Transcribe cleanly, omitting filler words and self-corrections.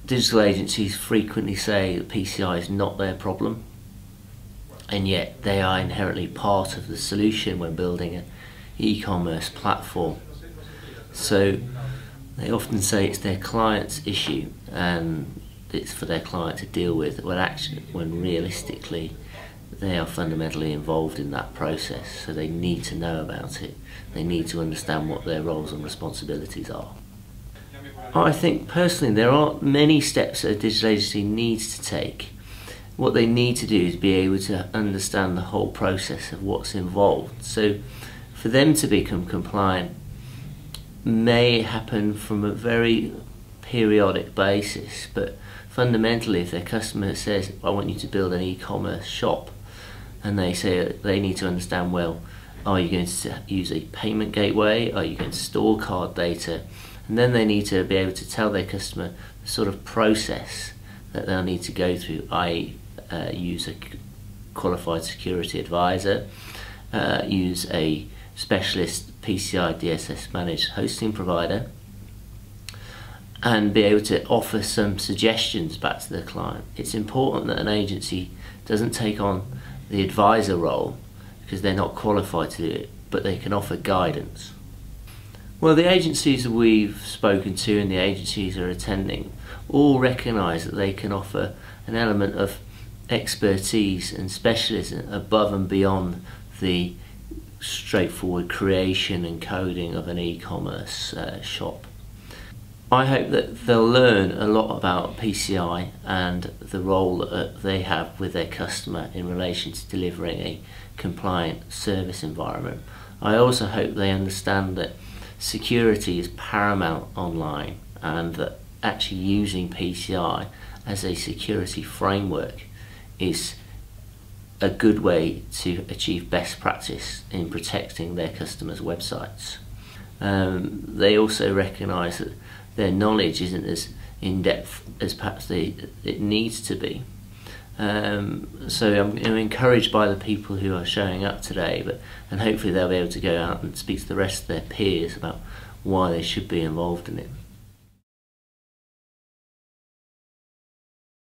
digital agencies frequently say that PCI is not their problem, and yet they are inherently part of the solution when building an e-commerce platform. So they often say it's their client's issue and it's for their client to deal with, when realistically they are fundamentally involved in that process, so they need to know about it. They need to understand what their roles and responsibilities are. I think personally there aren't many steps that a digital agency needs to take. What they need to do is be able to understand the whole process of what's involved. So for them to become compliant may happen from a very periodic basis, but fundamentally if their customer says, I want you to build an e-commerce shop, and they say they need to understand, well, are you going to use a payment gateway? Are you going to store card data? And then they need to be able to tell their customer the sort of process that they'll need to go through, i.e. use a qualified security advisor, use a specialist PCI DSS managed hosting provider, and be able to offer some suggestions back to the client. It's important that an agency doesn't take on the advisor role because they're not qualified to do it, but they can offer guidance. Well, the agencies we've spoken to and the agencies are attending all recognise that they can offer an element of expertise and specialism above and beyond the straightforward creation and coding of an e-commerce shop. I hope that they'll learn a lot about PCI and the role that they have with their customer in relation to delivering a compliant service environment. I also hope they understand that security is paramount online, and that actually using PCI as a security framework is a good way to achieve best practice in protecting their customers' websites. They also recognise that their knowledge isn't as in-depth as perhaps it needs to be. So I'm encouraged by the people who are showing up today, and hopefully they'll be able to go out and speak to the rest of their peers about why they should be involved in it.